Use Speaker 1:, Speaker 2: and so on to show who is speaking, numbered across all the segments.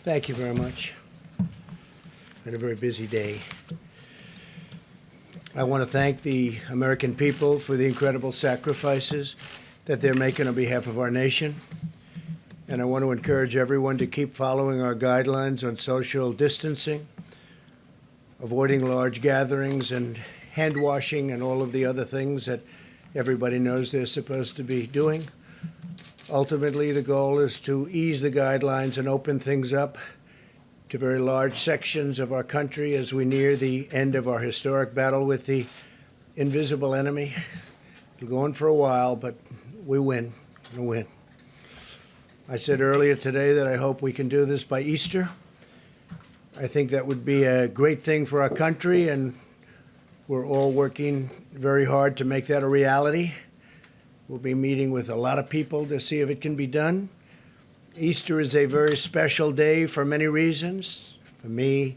Speaker 1: Thank you very much. Been a very busy day. I want to thank the American people for the incredible sacrifices that they're making on behalf of our nation. And I want to encourage everyone to keep following our guidelines on social distancing, avoiding large gatherings and hand washing and all of the other things that everybody knows they're supposed to be doing. Ultimately, the goal is to ease the guidelines and open things up to very large sections of our country as we near the end of our historic battle with the invisible enemy. It'll go on for a while, but we win. We'll win. I said earlier today that I hope we can do this by Easter. I think that would be a great thing for our country, and we're all working very hard to make that a reality. We'll be meeting with a lot of people to see if it can be done. Easter is a very special day for many reasons. For me,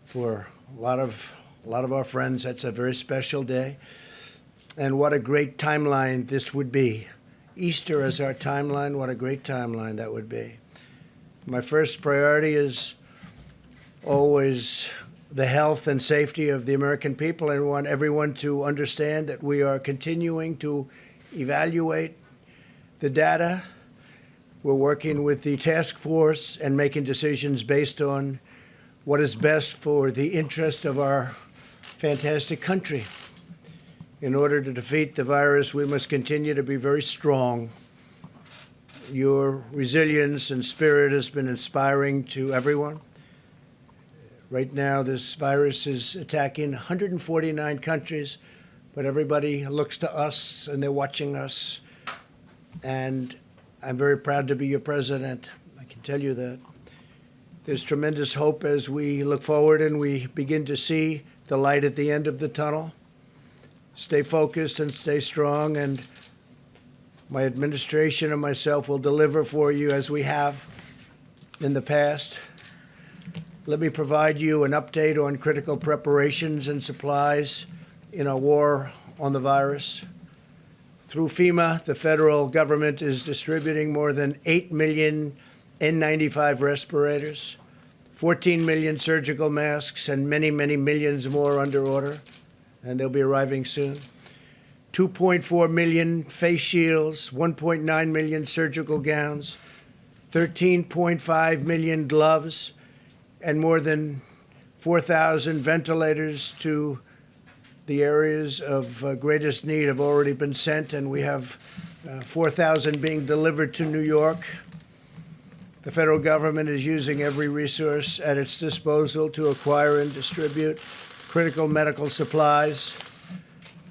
Speaker 1: for a lot of our friends, that's a very special day. And what a great timeline this would be. Easter as our timeline, what a great timeline that would be. My first priority is always the health and safety of the American people. I want everyone to understand that we are continuing to evaluate the data. We're working with the task force and making decisions based on what is best for the interest of our fantastic country. In order to defeat the virus, we must continue to be very strong. Your resilience and spirit has been inspiring to everyone. Right now, this virus is attacking 149 countries, but everybody looks to us and they're watching us. And I'm very proud to be your president. I can tell you that. There's tremendous hope as we look forward and we begin to see the light at the end of the tunnel. Stay focused and stay strong, and my administration and myself will deliver for you as we have in the past. Let me provide you an update on critical preparations and supplies in our war on the virus. Through FEMA, the federal government is distributing more than 8 million N95 respirators, 14 million surgical masks, and many, many millions more under order, and they'll be arriving soon. 2.4 million face shields, 1.9 million surgical gowns, 13.5 million gloves, and more than 4,000 ventilators to the areas of greatest need have already been sent, and we have 4,000 being delivered to New York. The federal government is using every resource at its disposal to acquire and distribute critical medical supplies.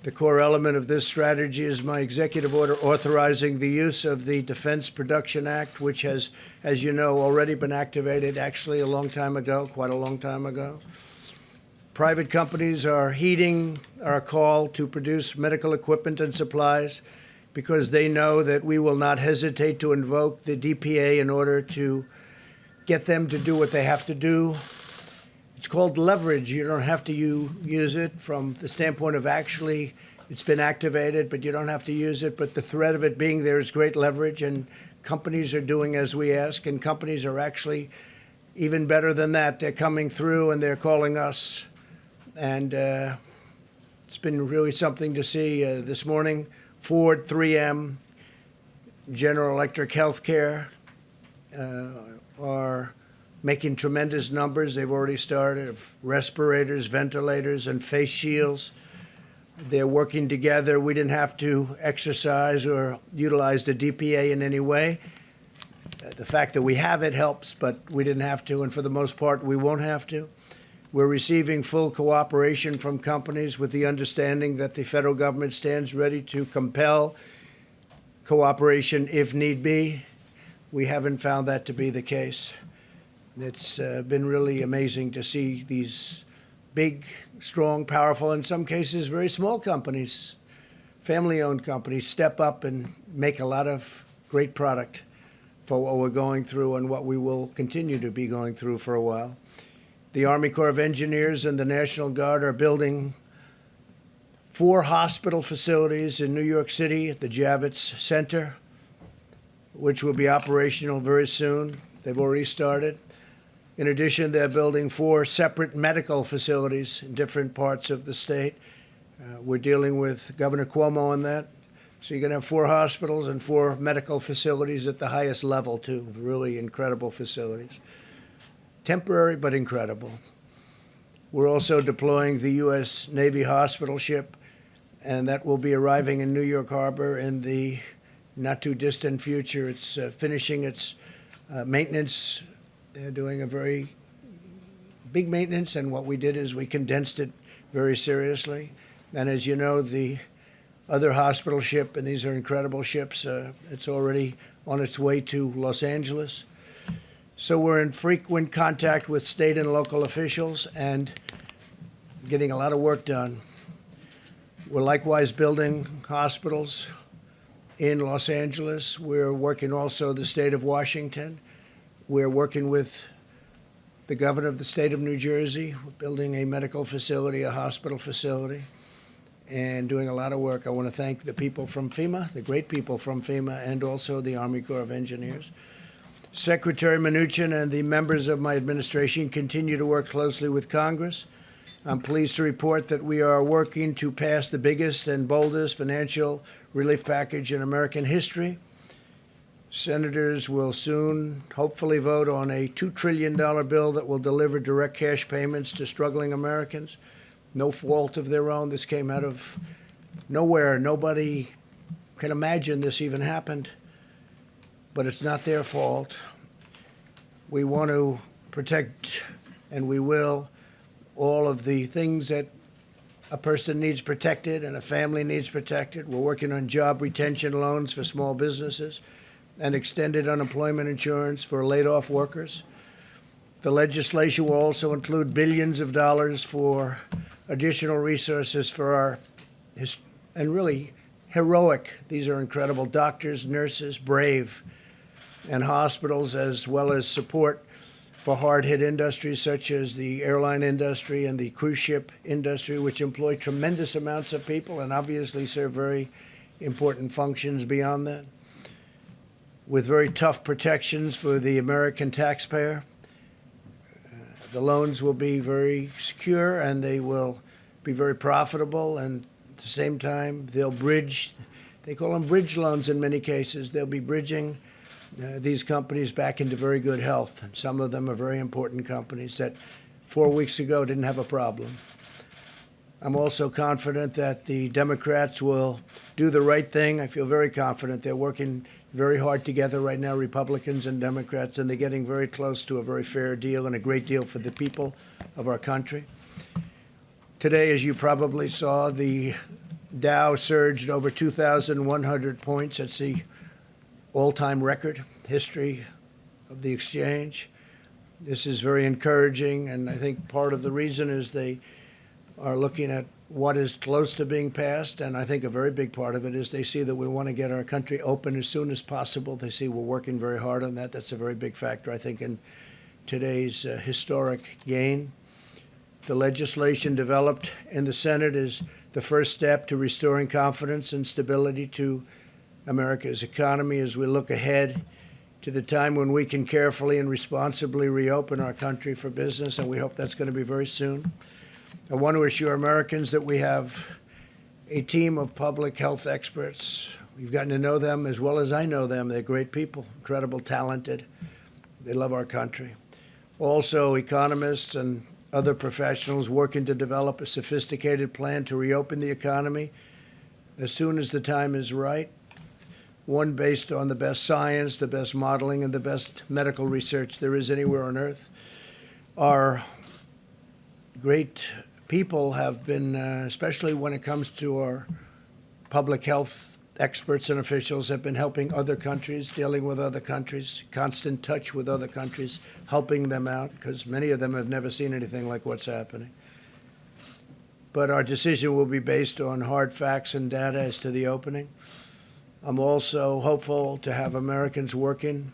Speaker 1: The core element of this strategy is my executive order authorizing the use of the Defense Production Act, which has, as you know, already been activated actually a long time ago, quite a long time ago. Private companies are heeding our call to produce medical equipment and supplies because they know that we will not hesitate to invoke the DPA in order to get them to do what they have to do. It's called leverage. You don't have to use it from the standpoint of actually it's been activated, but you don't have to use it. But the threat of it being there is great leverage, and companies are doing as we ask, and companies are actually even better than that. They're coming through and they're calling us. And it's been really something to see this morning. Ford, 3M, General Electric Healthcare are making tremendous numbers. They've already started of respirators, ventilators, and face shields. They're working together. We didn't have to exercise or utilize the DPA in any way. The fact that we have it helps, but we didn't have to, and for the most part, we won't have to. We're receiving full cooperation from companies with the understanding that the federal government stands ready to compel cooperation if need be. We haven't found that to be the case. It's been really amazing to see these big, strong, powerful, in some cases very small companies, family-owned companies, step up and make a lot of great product for what we're going through and what we will continue to be going through for a while. The Army Corps of Engineers and the National Guard are building 4 hospital facilities in New York City at the Javits Center, which will be operational very soon. They've already started. In addition, they're building 4 separate medical facilities in different parts of the state. We're dealing with Governor Cuomo on that. So you're going to have 4 hospitals and 4 medical facilities at the highest level, too. Really incredible facilities. Temporary, but incredible. We're also deploying the U.S. Navy hospital ship, and that will be arriving in New York Harbor in the not-too-distant future. It's finishing its maintenance. They're doing a very big maintenance, and what we did is we condensed it very seriously. And as you know, the other hospital ship, and these are incredible ships, it's already on its way to Los Angeles. So we're in frequent contact with state and local officials and getting a lot of work done. We're likewise building hospitals in Los Angeles. We're working also the state of Washington. We're working with the governor of the state of New Jersey. We're building a medical facility, a hospital facility, and doing a lot of work. I want to thank the people from FEMA, the great people from FEMA, and also the Army Corps of Engineers. Secretary Mnuchin and the members of my administration continue to work closely with Congress. I'm pleased to report that we are working to pass the biggest and boldest financial relief package in American history. Senators will soon hopefully vote on a $2 trillion bill that will deliver direct cash payments to struggling Americans. No fault of their own. This came out of nowhere. Nobody can imagine this even happened. But it's not their fault. We want to protect, and we will, all of the things that a person needs protected and a family needs protected. We're working on job retention loans for small businesses and extended unemployment insurance for laid-off workers. The legislation will also include billions of dollars for additional resources for our, and really heroic, these are incredible doctors, nurses, brave, and hospitals, as well as support for hard-hit industries such as the airline industry and the cruise ship industry, which employ tremendous amounts of people and obviously serve very important functions beyond that, with very tough protections for the American taxpayer. The loans will be very secure and they will be very profitable, and at the same time, they'll bridge, they call them bridge loans in many cases. They'll be bridging these companies back into very good health. And some of them are very important companies that 4 weeks ago didn't have a problem. I'm also confident that the Democrats will do the right thing. I feel very confident. They're working very hard together right now, Republicans and Democrats, and they're getting very close to a very fair deal and a great deal for the people of our country. Today, as you probably saw, the Dow surged over 2,100 points. That's the all-time record history of the exchange. This is very encouraging, and I think part of the reason is they are looking at what is close to being passed, and I think a very big part of it is they see that we want to get our country open as soon as possible. They see we're working very hard on that. That's a very big factor, I think, in today's historic gain. The legislation developed in the Senate is the first step to restoring confidence and stability to America's economy as we look ahead to the time when we can carefully and responsibly reopen our country for business, and we hope that's going to be very soon. I want to assure Americans that we have a team of public health experts. We've gotten to know them as well as I know them. They're great people, incredible, talented. They love our country. Also, economists and other professionals working to develop a sophisticated plan to reopen the economy as soon as the time is right. One based on the best science, the best modeling, and the best medical research there is anywhere on earth. Our great people have been, especially when it comes to our public health experts and officials, have been helping other countries, dealing with other countries, constant touch with other countries, helping them out, because many of them have never seen anything like what's happening. But our decision will be based on hard facts and data as to the opening. I'm also hopeful to have Americans working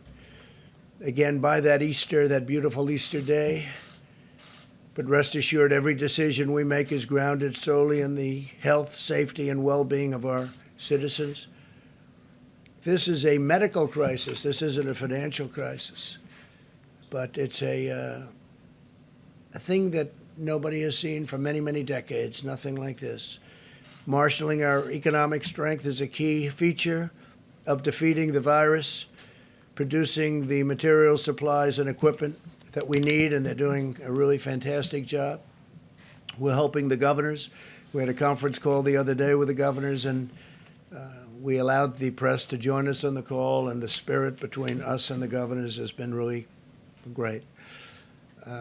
Speaker 1: again by that Easter, that beautiful Easter day. But rest assured, every decision we make is grounded solely in the health, safety, and well-being of our citizens. This is a medical crisis. This isn't a financial crisis. but it's a thing that nobody has seen for many, many decades, nothing like this. Marshaling our economic strength is a key feature of defeating the virus, producing the materials, supplies, and equipment that we need, and they're doing a really fantastic job. We're helping the governors. We had a conference call the other day with the governors, and we allowed the press to join us on the call, and the spirit between us and the governors has been really great.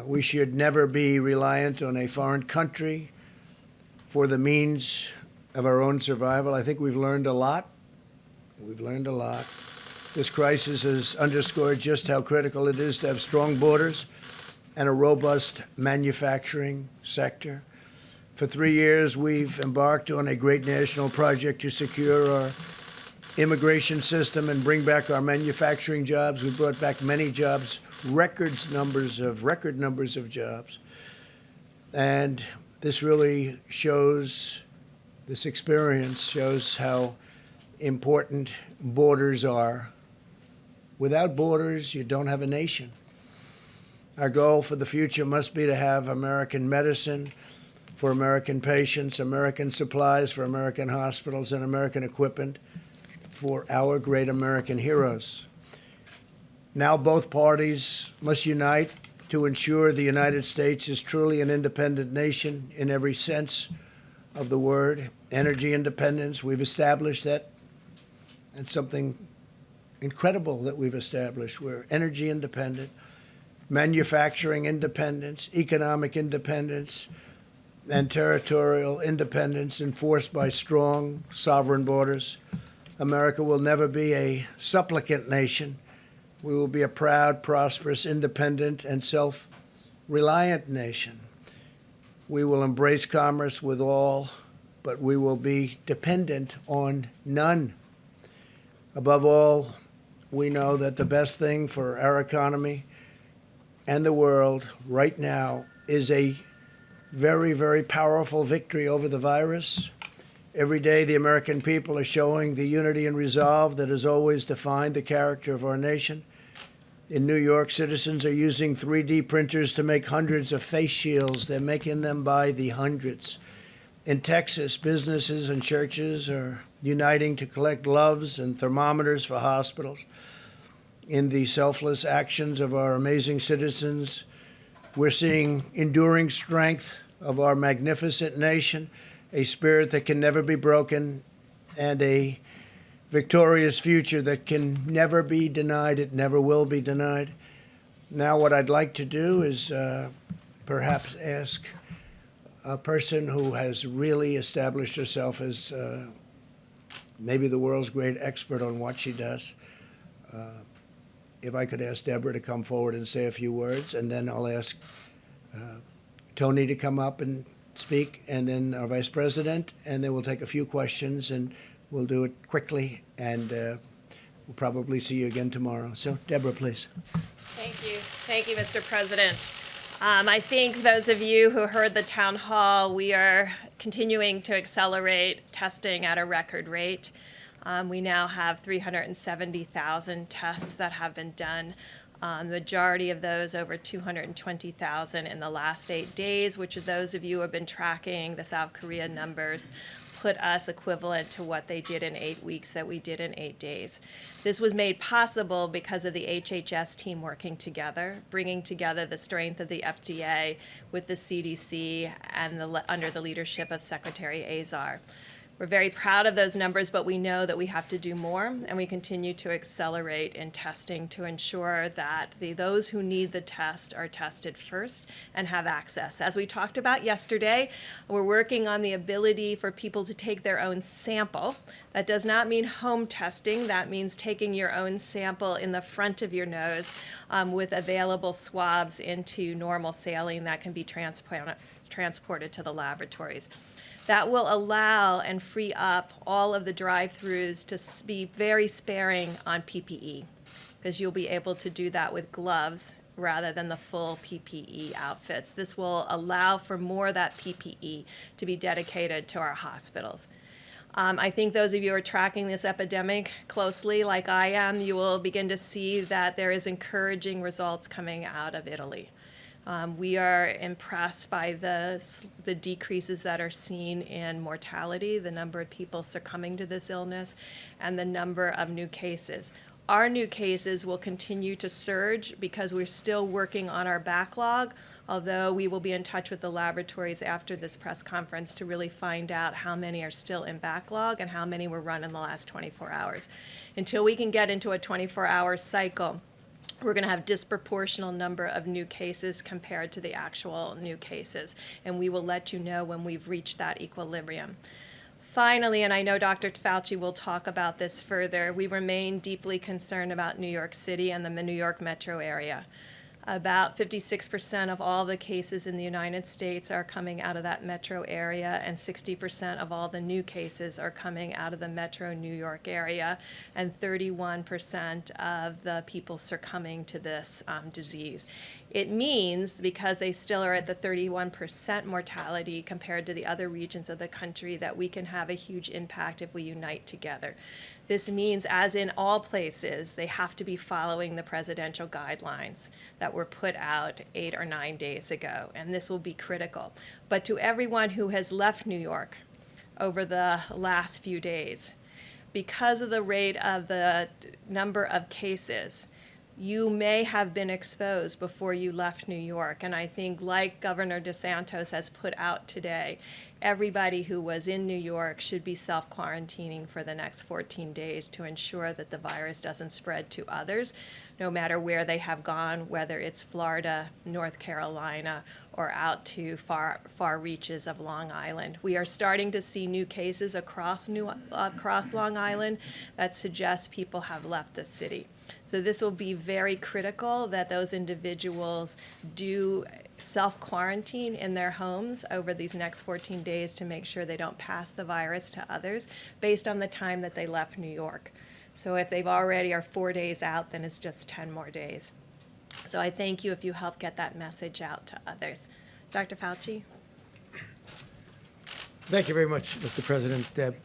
Speaker 1: We should never be reliant on a foreign country for the means of our own survival. I think we've learned a lot. We've learned a lot. This crisis has underscored just how critical it is to have strong borders and a robust manufacturing sector. For 3 years, we've embarked on a great national project to secure our immigration system and bring back our manufacturing jobs. We brought back many jobs, record numbers of jobs. And this really shows, this experience shows how important borders are. Without borders, you don't have a nation. Our goal for the future must be to have American medicine for American patients, American supplies for American hospitals, and American equipment for our great American heroes. Now both parties must unite to ensure the United States is truly an independent nation in every sense of the word. Energy independence, we've established that, and something incredible that we've established. We're energy independent, manufacturing independence, economic independence, and territorial independence enforced by strong sovereign borders. America will never be a supplicant nation. We will be a proud, prosperous, independent, and self-reliant nation. We will embrace commerce with all, but we will be dependent on none. Above all, we know that the best thing for our economy and the world right now is a very, very powerful victory over the virus. Every day, the American people are showing the unity and resolve that has always defined the character of our nation. In New York, citizens are using 3D printers to make hundreds of face shields. They're making them by the hundreds. In Texas, businesses and churches are uniting to collect gloves and thermometers for hospitals. In the selfless actions of our amazing citizens, we're seeing enduring strength of our magnificent nation, a spirit that can never be broken, and a victorious future that can never be denied. It never will be denied. Now what I'd like to do is perhaps ask a person who has really established herself as maybe the world's great expert on what she does. If I could ask Deborah to come forward and say a few words, and then I'll ask Tony to come up and speak, and then our Vice President, and then we'll take a few questions, and we'll do it quickly, and we'll probably see you again tomorrow. So, Deborah, please.
Speaker 2: Thank you. Thank you, Mr. President. I think those of you who heard the town hall, we are continuing to accelerate testing at a record rate. We now have 370,000 tests that have been done. The majority of those, over 220,000 in the last 8 days, which those of you who have been tracking the South Korea numbers put us equivalent to what they did in 8 weeks that we did in 8 days. This was made possible because of the HHS team working together, bringing together the strength of the FDA with the CDC and under the leadership of Secretary Azar. We're very proud of those numbers, but we know that we have to do more, and we continue to accelerate in testing to ensure that those who need the test are tested first and have access. As we talked about yesterday, we're working on the ability for people to take their own sample. That does not mean home testing. That means taking your own sample in the front of your nose with available swabs into normal saline that can be transported to the laboratories. That will allow and free up all of the drive-thrus to be very sparing on PPE, because you'll be able to do that with gloves rather than the full PPE outfits. This will allow for more of that PPE to be dedicated to our hospitals. I think those of you who are tracking this epidemic closely, like I am, you will begin to see that there is encouraging results coming out of Italy. We are impressed by the decreases that are seen in mortality, the number of people succumbing to this illness, and the number of new cases. Our new cases will continue to surge because we're still working on our backlog, although we will be in touch with the laboratories after this press conference to really find out how many are still in backlog and how many were run in the last 24 hours. Until we can get into a 24-hour cycle, we're going to have disproportional number of new cases compared to the actual new cases, and we will let you know when we've reached that equilibrium. Finally, and I know Dr. Fauci will talk about this further, we remain deeply concerned about New York City and the New York metro area. About 56% of all the cases in the United States are coming out of that metro area, and 60% of all the new cases are coming out of the metro New York area, and 31% of the people succumbing to this disease. It means, because they still are at the 31% mortality compared to the other regions of the country, that we can have a huge impact if we unite together. This means, as in all places, they have to be following the presidential guidelines that were put out 8 or 9 days ago, and this will be critical. But to everyone who has left New York over the last few days, because of the rate of the number of cases, you may have been exposed before you left New York. And I think, like Governor DeSantis has put out today, everybody who was in New York should be self-quarantining for the next 14 days to ensure that the virus doesn't spread to others, no matter where they have gone, whether it's Florida, North Carolina, or out to far reaches of Long Island. We are starting to see new cases across Long Island that suggest people have left the city. So this will be very critical that those individuals do self-quarantine in their homes over these next 14 days to make sure they don't pass the virus to others based on the time that they left New York. So if they've already are 4 days out, then it's just 10 more days. So I thank you if you help get that message out to others. Dr. Fauci?
Speaker 3: Thank you very much, Mr. President. Deb.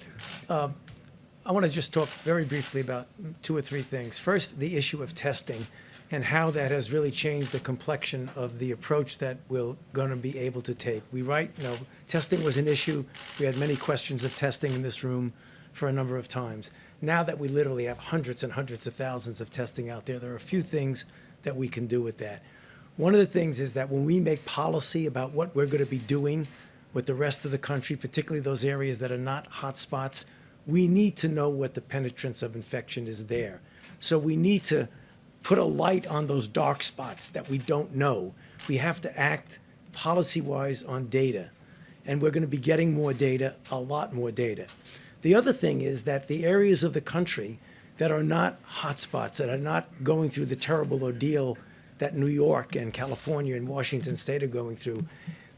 Speaker 3: I want to just talk very briefly about 2 or 3 things. First, the issue of testing and how that has really changed the complexion of the approach that we're going to be able to take. Testing was an issue. We had many questions of testing in this room for a number of times. Now that we literally have hundreds and hundreds of thousands of testing out there, there are a few things that we can do with that. One of the things is that when we make policy about what we're going to be doing with the rest of the country, particularly those areas that are not hot spots, we need to know what the penetrance of infection is there. So we need to put a light on those dark spots that we don't know. We have to act policy-wise on data, and we're going to be getting more data, a lot more data. The other thing is that the areas of the country that are not hotspots, that are not going through the terrible ordeal that New York and California and Washington State are going through,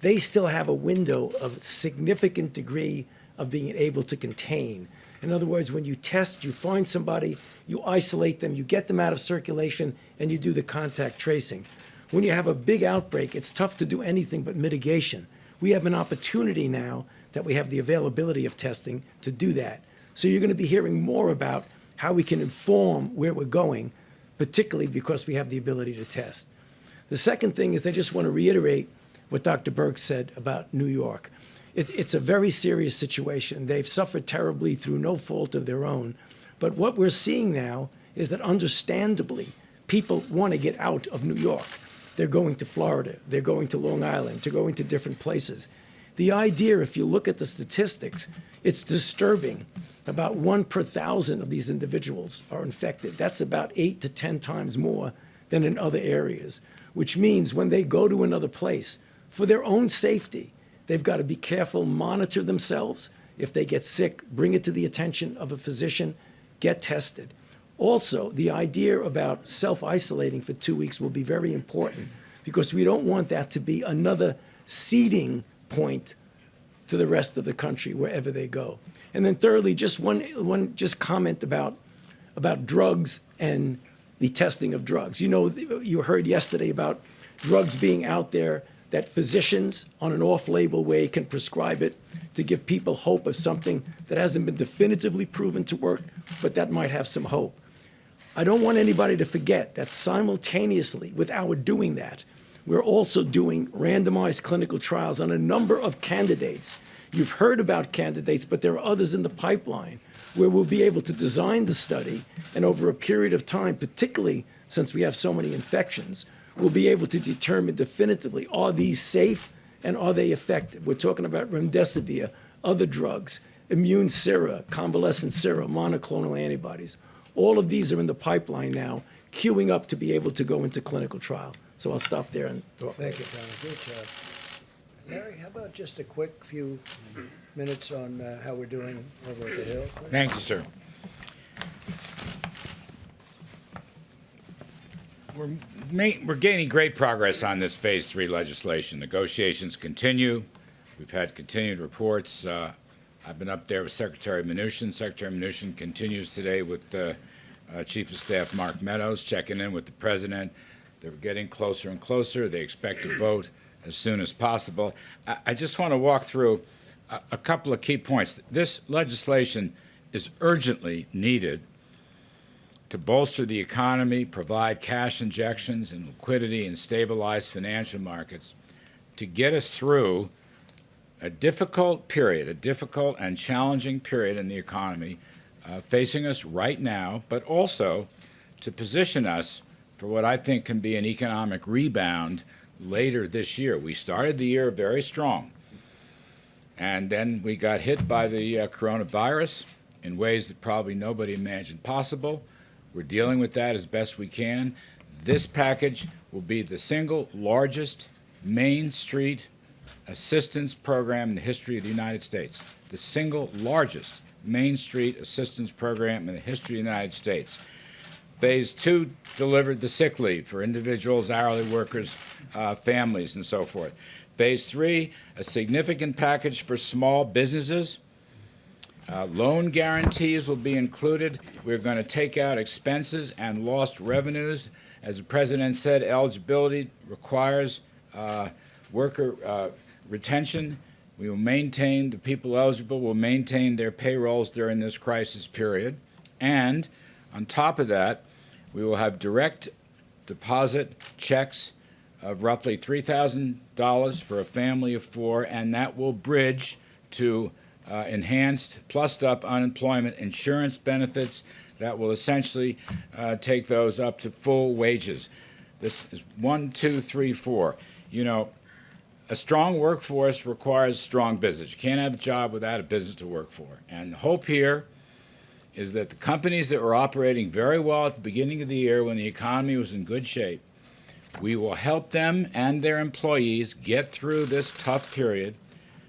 Speaker 3: they still have a window of significant degree of being able to contain. In other words, when you test, you find somebody, you isolate them, you get them out of circulation, and you do the contact tracing. When you have a big outbreak, it's tough to do anything but mitigation. We have an opportunity now that we have the availability of testing to do that. So you're going to be hearing more about how we can inform where we're going, particularly because we have the ability to test. The second thing is I just want to reiterate what Dr. Birx said about New York. It's a very serious situation. They've suffered terribly through no fault of their own. But what we're seeing now is that, understandably, people want to get out of New York. They're going to Florida. They're going to Long Island. They're going to different places. The idea, if you look at the statistics, it's disturbing. About 1 per 1,000 of these individuals are infected. That's about 8 to 10 times more than in other areas, which means when they go to another place, for their own safety, they've got to be careful, monitor themselves. If they get sick, bring it to the attention of a physician, get tested. Also, the idea about self-isolating for 2 weeks will be very important because we don't want that to be another seeding point to the rest of the country wherever they go. And then thirdly, just one comment about drugs and the testing of drugs. You know, you heard yesterday about drugs being out there that physicians on an off-label way can prescribe it to give people hope of something that hasn't been definitively proven to work, but that might have some hope. I don't want anybody to forget that simultaneously with our doing that, we're also doing randomized clinical trials on a number of candidates. You've heard about candidates, but there are others in the pipeline where we'll be able to design the study, and over a period of time, particularly since we have so many infections, we'll be able to determine definitively, are these safe and are they effective? We're talking about remdesivir, other drugs, immune sera, convalescent sera, monoclonal antibodies. All of these are in the pipeline now, queuing up to be able to go into clinical trial. So I'll stop there and talk.
Speaker 1: Thank you, Tommy. Good job. Larry, how about just a quick few minutes on how we're doing over at the Hill?
Speaker 4: Thank you, sir. We're gaining great progress on this Phase 3 legislation. Negotiations continue. We've had continued reports. I've been up there with Secretary Mnuchin. Secretary Mnuchin continues today with Chief of Staff Mark Meadows, checking in with the President. They're getting closer and closer. They expect to vote as soon as possible. I just want to walk through a couple of key points. This legislation is urgently needed to bolster the economy, provide cash injections and liquidity, and stabilize financial markets to get us through a difficult period, a difficult and challenging period in the economy facing us right now, but also to position us for what I think can be an economic rebound later this year. We started the year very strong, and then we got hit by the coronavirus in ways that probably nobody imagined possible. We're dealing with that as best we can. This package will be the single largest Main Street assistance program in the history of the United States. The single largest Main Street assistance program in the history of the United States. Phase 2 delivered the sick leave for individuals, hourly workers, families, and so forth. Phase 3, a significant package for small businesses. Loan guarantees will be included. We're going to take out expenses and lost revenues. As the President said, eligibility requires worker retention. We will maintain, the people eligible will maintain their payrolls during this crisis period. And on top of that, we will have direct deposit checks of roughly $3,000 for a family of 4, and that will bridge to enhanced, plussed-up unemployment insurance benefits that will essentially take those up to full wages. This is 1, 2, 3, 4. You know, a strong workforce requires strong business. You can't have a job without a business to work for. And the hope here is that the companies that were operating very well at the beginning of the year when the economy was in good shape, we will help them and their employees get through this tough period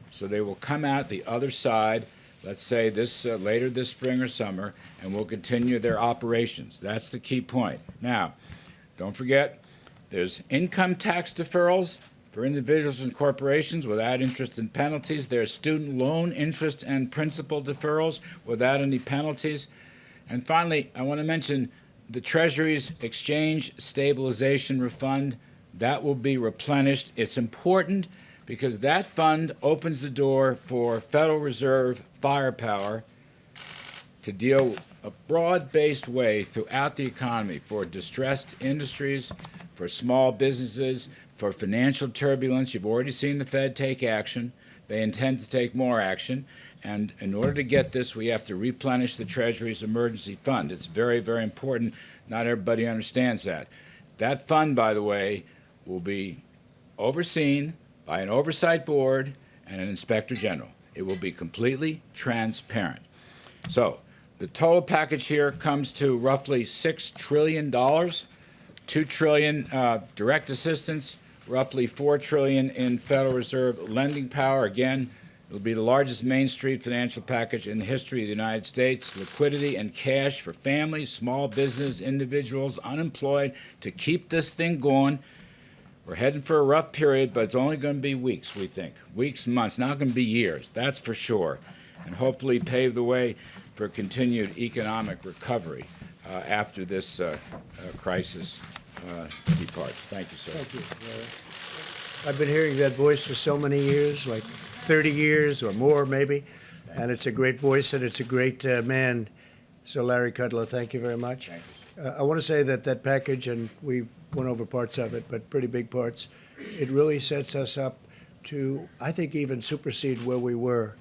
Speaker 4: so they will come out the other side, let's say this later this spring or summer, and will continue their operations. That's the key point. Now, don't forget, there's income tax deferrals for individuals and corporations without interest and penalties. There's student loan interest and principal deferrals without any penalties. And finally, I want to mention the Treasury's Exchange Stabilization Fund. That will be replenished. It's important because that fund opens the door for Federal Reserve firepower to deal a broad-based way throughout the economy for distressed industries, for small businesses, for financial turbulence. You've already seen the Fed take action. They intend to take more action. And in order to get this, we have to replenish the Treasury's emergency fund. It's very, very important. Not everybody understands that. That fund, by the way, will be overseen by an oversight board and an inspector general. It will be completely transparent. So the total package here comes to roughly $6 trillion, $2 trillion direct assistance, roughly $4 trillion in Federal Reserve lending power. Again, it'll be the largest Main Street financial package in the history of the United States. Liquidity and cash for families, small business, individuals, unemployed, to keep this thing going. We're heading for a rough period, but it's only going to be weeks, we think. Weeks, months, not going to be years, that's for sure. And hopefully pave the way for continued economic recovery after this crisis departs. Thank you, sir.
Speaker 1: Thank you, Larry. I've been hearing that voice for so many years, like 30 years or more maybe, and it's a great voice and it's a great man. So Larry Kudlow, thank you very much.
Speaker 4: Thank
Speaker 1: I want to say that that package, and we went over parts of it, but pretty big parts, it really sets us up to, I think, even supersede where we were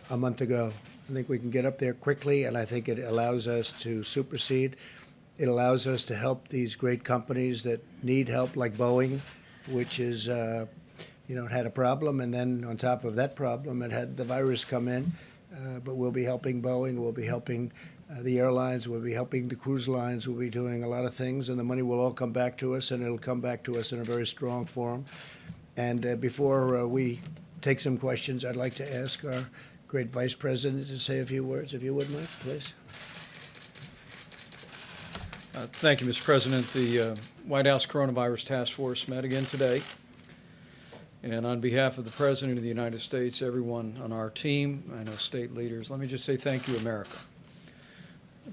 Speaker 1: a month ago. I think we can get up there quickly, and I think it allows us to supersede. It allows us to help these great companies that need help, like Boeing, which is, it had a problem, and then on top of that problem, it had the virus come in. But we'll be helping Boeing, we'll be helping the airlines, we'll be helping the cruise lines, we'll be doing a lot of things, and the money will all come back to us, and it'll come back to us in a very strong form. And before we take some questions, I'd like to ask our great Vice President to say a few words, if you would, Mike, please.
Speaker 5: Thank you, Mr. President. The White House Coronavirus Task Force met again today. And on behalf of the President of the United States, everyone on our team, I know state leaders, let me just say thank you, America.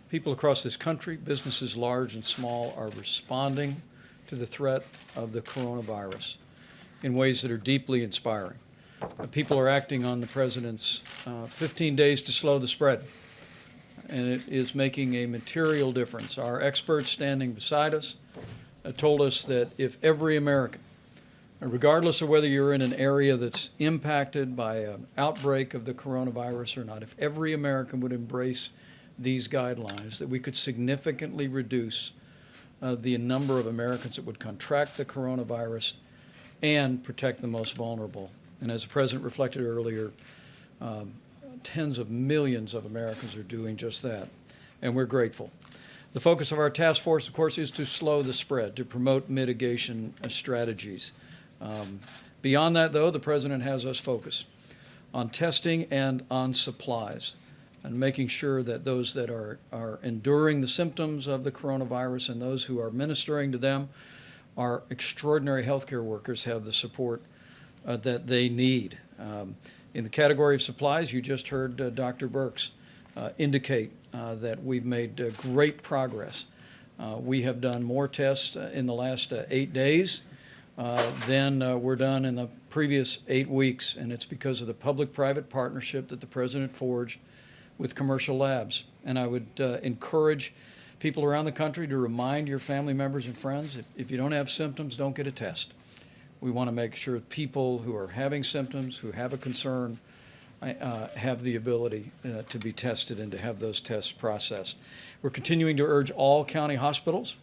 Speaker 5: People across this country, businesses large and small, are responding to the threat of the coronavirus in ways that are deeply inspiring. People are acting on the President's 15 days to slow the spread, and it is making a material difference. Our experts standing beside us told us that if every American, regardless of whether you're in an area that's impacted by an outbreak of the coronavirus or not, if every American would embrace these guidelines, that we could significantly reduce the number of Americans that would contract the coronavirus and protect the most vulnerable. And as the President reflected earlier, tens of millions of Americans are doing just that, and we're grateful. The focus of our task force, of course, is to slow the spread, to promote mitigation strategies. Beyond that, though, the President has us focused on testing and on supplies and making sure that those that are enduring the symptoms of the coronavirus and those who are ministering to them, our extraordinary healthcare workers, have the support that they need. In the category of supplies, you just heard Dr. Birx indicate that we've made great progress. We have done more tests in the last 8 days than were done in the previous 8 weeks, and it's because of the public-private partnership that the President forged with commercial labs. And I would encourage people around the country to remind your family members and friends, if you don't have symptoms, don't get a test. We want to make sure people who are having symptoms, who have a concern, have the ability to be tested and to have those tests processed. We're continuing to urge all county hospitals,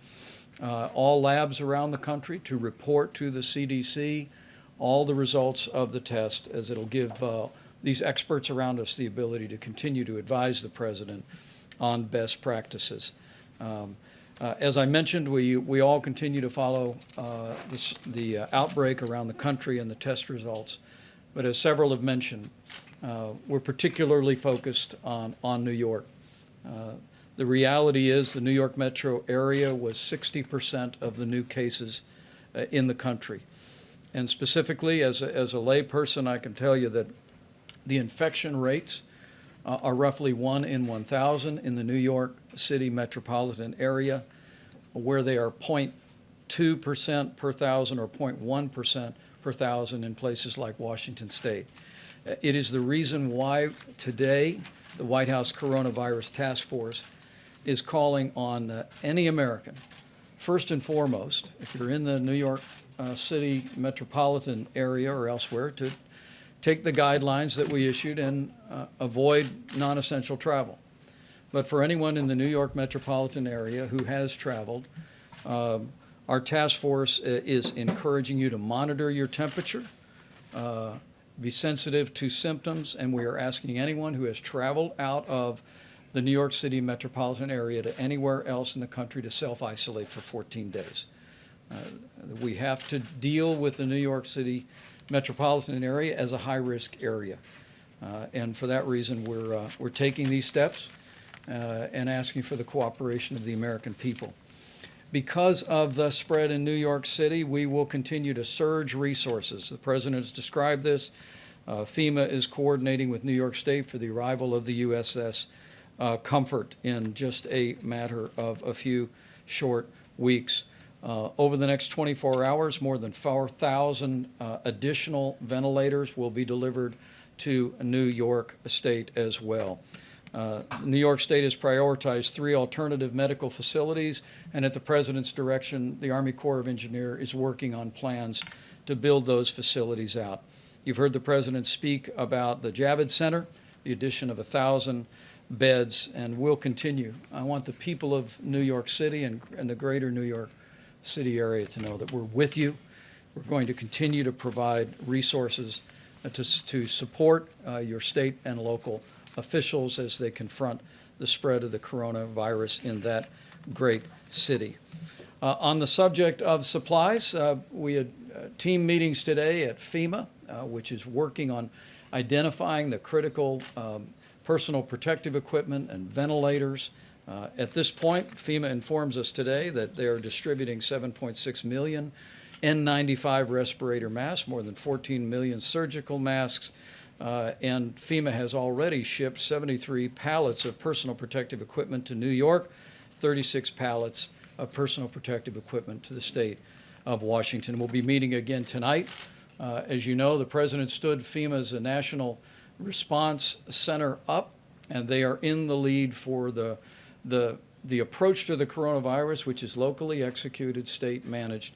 Speaker 5: all labs around the country to report to the CDC all the results of the test, as it'll give these experts around us the ability to continue to advise the President on best practices. As I mentioned, we all continue to follow the outbreak around the country and the test results. But as several have mentioned, we're particularly focused on New York. The reality is the New York metro area was 60% of the new cases in the country. And specifically, as a layperson, I can tell you that the infection rates are roughly 1 in 1,000 in the New York City metropolitan area, where they are 0.2% per thousand or 0.1% per thousand in places like Washington State. It is the reason why today the White House Coronavirus Task Force is calling on any American, first and foremost, if you're in the New York City metropolitan area or elsewhere, to take the guidelines that we issued and avoid non-essential travel. But for anyone in the New York metropolitan area who has traveled, our task force is encouraging you to monitor your temperature, be sensitive to symptoms, and we are asking anyone who has traveled out of the New York City metropolitan area to anywhere else in the country to self-isolate for 14 days. We have to deal with the New York City metropolitan area as a high-risk area. And for that reason, we're taking these steps and asking for the cooperation of the American people. Because of the spread in New York City, we will continue to surge resources. The President has described this. FEMA is coordinating with New York State for the arrival of the USS Comfort in just a matter of a few short weeks. Over the next 24 hours, more than 4,000 additional ventilators will be delivered to New York State as well. New York State has prioritized 3 alternative medical facilities, and at the President's direction, the Army Corps of Engineers is working on plans to build those facilities out. You've heard the President speak about the Javits Center, the addition of 1,000 beds, and will continue. I want the people of New York City and the greater New York City area to know that we're with you. We're going to continue to provide resources to support your state and local officials as they confront the spread of the coronavirus in that great city. On the subject of supplies, we had team meetings today at FEMA, which is working on identifying the critical personal protective equipment and ventilators. At this point, FEMA informs us today that they are distributing 7.6 million N95 respirator masks, more than 14 million surgical masks, and FEMA has already shipped 73 pallets of personal protective equipment to New York, 36 pallets of personal protective equipment to the state of Washington. We'll be meeting again tonight. As you know, the President stood FEMA's National Response Center up, and they are in the lead for the approach to the coronavirus, which is locally executed, state managed,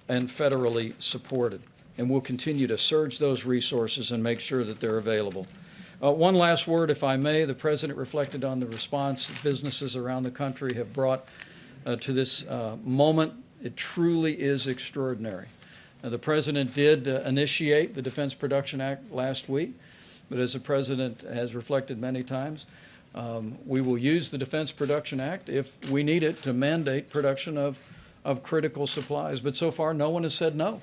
Speaker 5: and federally supported. And we'll continue to surge those resources and make sure that they're available. One last word, if I may. The President reflected on the response that businesses around the country have brought to this moment. It truly is extraordinary. The President did initiate the Defense Production Act last week, but as the President has reflected many times, we will use the Defense Production Act if we need it to mandate production of critical supplies. But so far, no one has said no.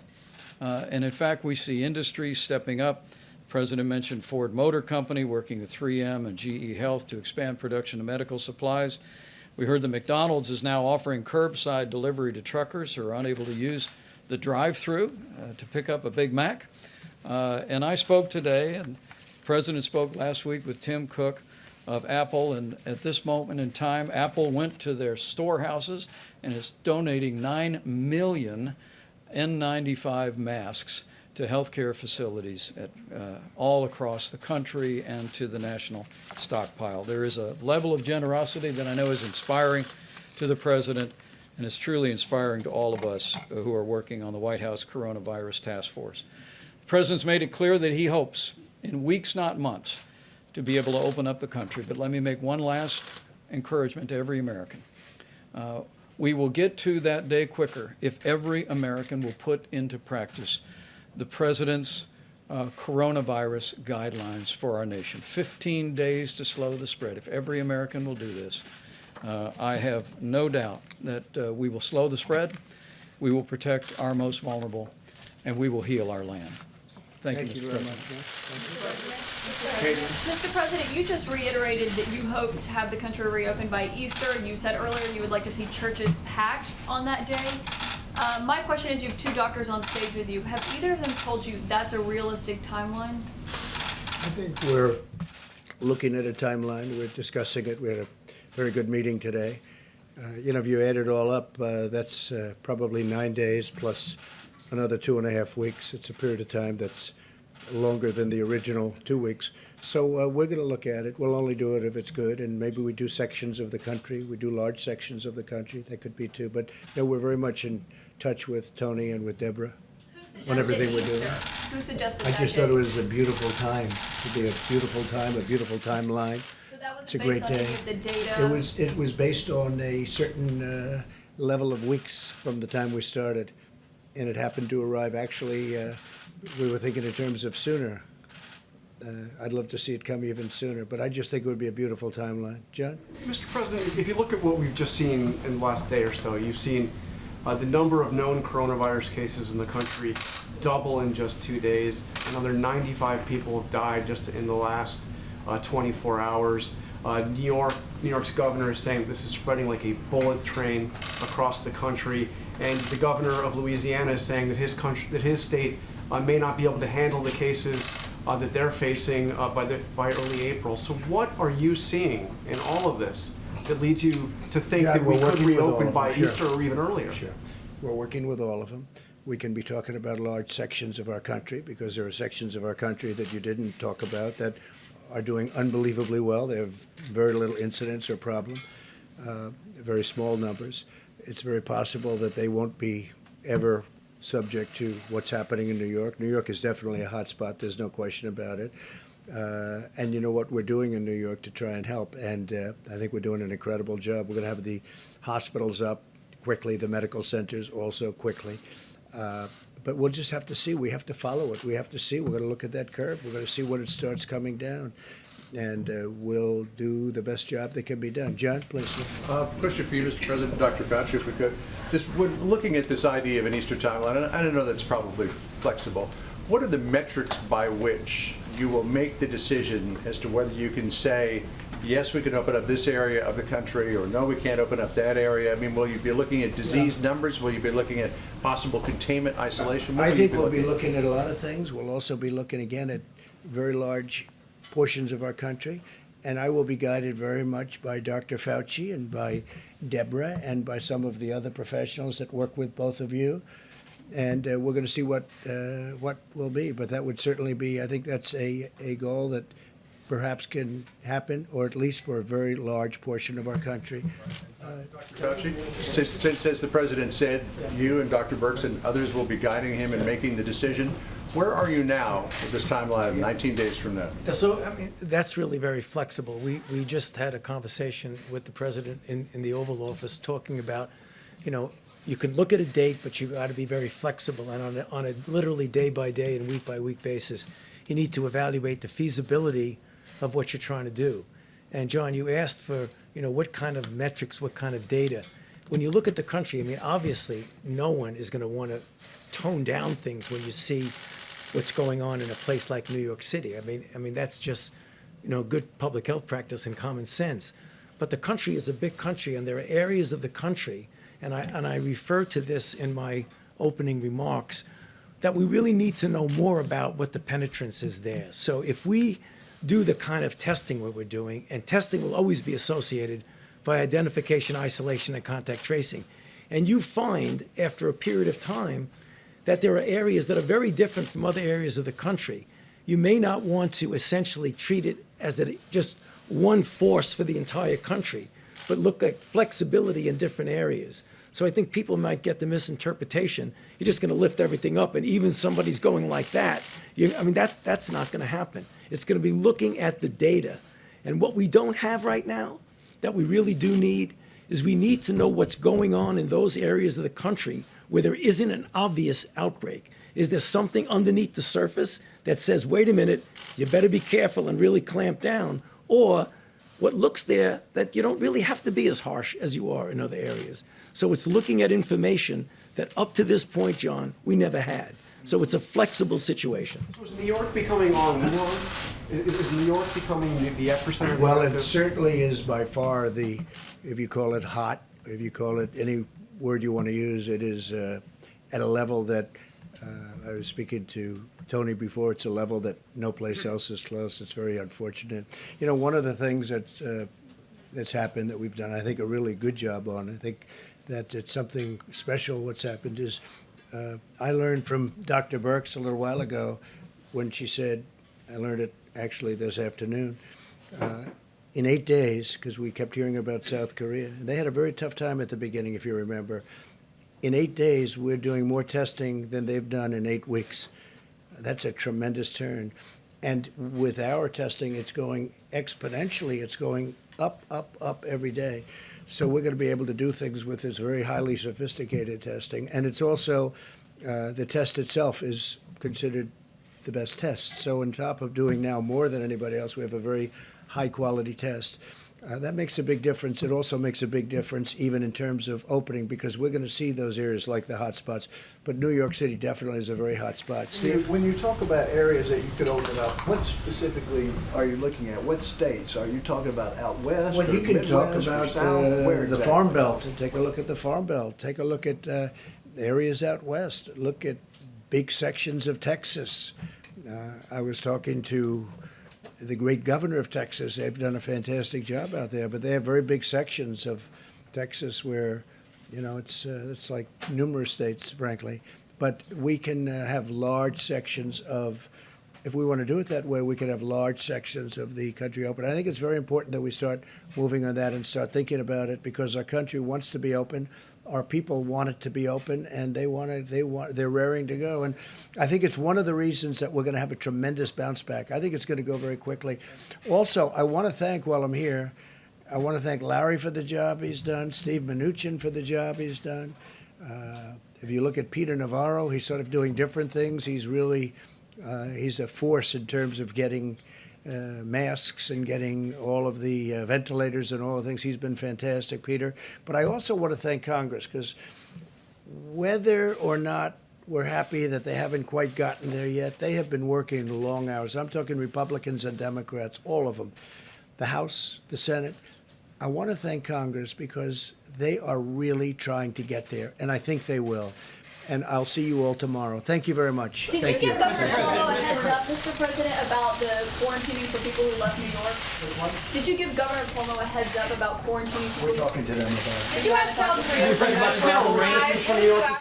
Speaker 5: And in fact, we see industries stepping up. The President mentioned Ford Motor Company working with 3M and GE Health to expand production of medical supplies. We heard that McDonald's is now offering curbside delivery to truckers who are unable to use the drive-through to pick up a Big Mac. And I spoke today, and the President spoke last week with Tim Cook of Apple, and at this moment in time, Apple went to their storehouses and is donating 9 million N95 masks to healthcare facilities all across the country and to the national stockpile. There is a level of generosity that I know is inspiring to the President, and it's truly inspiring to all of us who are working on the White House Coronavirus Task Force. The President's made it clear that he hopes, in weeks, not months, to be able to open up the country. But let me make one last encouragement to every American. We will get to that day quicker if every American will put into practice the President's coronavirus guidelines for our nation. 15 days to slow the spread. If every American will do this, I have no doubt that we will slow the spread, we will protect our most vulnerable, and we will heal our land. Thank you, Mr.
Speaker 1: very
Speaker 5: President.
Speaker 1: much.
Speaker 6: Mr. President, you just reiterated that you hope to have the country reopened by Easter. You said earlier you would like to see churches packed on that day. My question is, you have 2 doctors on stage with you. Have either of them told you that's a realistic timeline?
Speaker 1: I think we're looking at a timeline. We're discussing it. We had a very good meeting today. If you add it all up, that's probably 9 days plus another 2.5 weeks. It's a period of time that's longer than the original 2 weeks. So we're going to look at it. We'll only do it if it's good, and maybe we do sections of the country. We do large sections of the country. That could be 2. But no, we're very much in touch with Tony and with Deborah on everything we're doing.
Speaker 6: Who suggested
Speaker 1: I
Speaker 6: that
Speaker 1: just
Speaker 6: day?
Speaker 1: thought it was a beautiful time. To be a beautiful time, a beautiful timeline.
Speaker 6: So that
Speaker 1: It's a
Speaker 6: wasn't
Speaker 1: great
Speaker 6: based on any
Speaker 1: day.
Speaker 6: of the data?
Speaker 1: It was based on a certain level of weeks from the time we started, and it happened to arrive. Actually, we were thinking in terms of sooner. I'd love to see it come even sooner, but I just think it would be a beautiful timeline. John?
Speaker 7: Mr. President, if you look at what we've just seen in the last day or so, you've seen the number of known coronavirus cases in the country double in just 2 days. Another 95 people have died just in the last 24 hours. New York's governor is saying this is spreading like a bullet train across the country, and the governor of Louisiana is saying that his state may not be able to handle the cases that they're facing by early April. So what are you seeing in all of this that leads you to think
Speaker 1: Yeah,
Speaker 7: that we
Speaker 1: we're
Speaker 7: could
Speaker 1: working with all
Speaker 7: reopen
Speaker 1: of
Speaker 7: by
Speaker 1: them, sure.
Speaker 7: Easter or even earlier?
Speaker 1: Sure. We're working with all of them. We can be talking about large sections of our country because there are sections of our country that you didn't talk about that are doing unbelievably well. They have very little incidence or problem, very small numbers. It's very possible that they won't be ever subject to what's happening in New York. New York is definitely a hot spot. There's no question about it. And you know what we're doing in New York to try and help. And I think we're doing an incredible job. We're going to have the hospitals up quickly, the medical centers also quickly. But we'll just have to see. We have to follow it. We have to see. We're going to look at that curve. We're going to see when it starts coming down. And we'll do the best job that can be done. John, please.
Speaker 8: Question for you, Mr. President, Dr. Fauci, if we could. Just when looking at this idea of an Easter timeline, and I don't know that's probably flexible, what are the metrics by which you will make the decision as to whether you can say, yes, we can open up this area of the country, or no, we can't open up that area? I mean, will you be looking at disease numbers? Will you be looking at possible containment, isolation? What
Speaker 1: I
Speaker 8: will you
Speaker 1: think we'll be
Speaker 8: at?
Speaker 1: looking at a lot of things. We'll also be looking again at very large portions of our country. And I will be guided very much by Dr. Fauci and by Deborah and by some of the other professionals that work with both of you. And we're going to see what will be. But that would certainly be, I think that's a goal that perhaps can happen, or at least for a very large portion of our country.
Speaker 8: Dr. Fauci, since, as the President said, you and Dr. Birx and others will be guiding him in making the decision, where are you now with this timeline of 19 days from now?
Speaker 3: So, I mean, that's really very flexible. We just had a conversation with the president in the Oval Office talking about, you know, you can look at a date, but you got to be very flexible. And on a literally day by day and week by week basis, you need to evaluate the feasibility of what you're trying to do. And John, you asked for, you know, what kind of metrics, what kind of data. When you look at the country, I mean, obviously, no one is going to want to tone down things when you see what's going on in a place like New York City. I mean, that's just, you know, good public health practice and common sense. But the country is a big country, and there are areas of the country, and I refer to this in my opening remarks, that we really need to know more about what the penetrance is there. So if we do the kind of testing what we're doing, and testing will always be associated by identification, isolation, and contact tracing, and you find after a period of time that there are areas that are very different from other areas of the country, you may not want to essentially treat it as just one force for the entire country, but look at flexibility in different areas. So I think people might get the misinterpretation, you're just going to lift everything up, and even somebody's going like that. That's not going to happen. It's going to be looking at the data. And what we don't have right now, that we really do need, is we need to know what's going on in those areas of the country where there isn't an obvious outbreak. Is there something underneath the surface that says, wait a minute, you better be careful and really clamp down? Or what looks there that you don't really have to be as harsh as you are in other areas. So it's looking at information that up to this point, John, we never had. So it's a flexible situation.
Speaker 7: Is New York becoming our war? Is New York becoming the epicenter?
Speaker 1: Well, it certainly is by far the, if you call it hot, if you call it any word you want to use, it is at a level that, I was speaking to Tony before, it's a level that no place else is close. It's very unfortunate. You know, one of the things that's happened that we've done, I think, a really good job on, I think that it's something special what's happened is, I learned from Dr. Birx a little while ago when she said, I learned it actually this afternoon, in 8 days, because we kept hearing about South Korea, and they had a very tough time at the beginning, if you remember. In 8 days, we're doing more testing than they've done in 8 weeks. That's a tremendous turn. And with our testing, it's going exponentially. It's going up, up, up every day. So we're going to be able to do things with this very highly sophisticated testing. And it's also, the test itself is considered the best test. So on top of doing now more than anybody else, we have a very high quality test. That makes a big difference. It also makes a big difference even in terms of opening, because we're going to see those areas like the hot spots. But New York City definitely is a very hot spot. Steve?
Speaker 9: When you talk about areas that you could open up, what specifically are you looking at? What states? Are you talking about out west?
Speaker 1: Well,
Speaker 9: or
Speaker 1: you can
Speaker 9: Midwest
Speaker 1: talk
Speaker 9: or
Speaker 1: about
Speaker 9: South? Where
Speaker 1: the
Speaker 9: exactly?
Speaker 1: Farm Belt. Take a look at the Farm Belt. Take a look at areas out west. Look at big sections of Texas. I was talking to the great governor of Texas. They've done a fantastic job out there, but they have very big sections of Texas where You know, it's like numerous states, frankly. But we can have large sections of, if we want to do it that way, we can have large sections of the country open. I think it's very important that we start moving on that and start thinking about it, because our country wants to be open. Our people want it to be open, and they're raring to go. And I think it's one of the reasons that we're going to have a tremendous bounce back. I think it's going to go very quickly. Also, I want to thank, while I'm here, I want to thank Larry for the job he's done, Steve Mnuchin for the job he's done. If you look at Peter Navarro, he's sort of doing different things. He's really, he's a force in terms of getting masks and getting all of the ventilators and all the things. He's been fantastic, Peter. But I also want to thank Congress, because whether or not we're happy that they haven't quite gotten there yet, they have been working the long hours. I'm talking Republicans and Democrats, all of them. The House, the Senate. I want to thank Congress because they are really trying to get there, and I think they will. And I'll see you all tomorrow. Thank you very much.
Speaker 6: Did
Speaker 1: Thank
Speaker 6: you give Governor Cuomo a heads up, Mr. President, about the quarantining for people who left New York? Did you give Governor Cuomo a heads up about quarantining people?
Speaker 9: We're talking to them about it.
Speaker 6: Did you have some?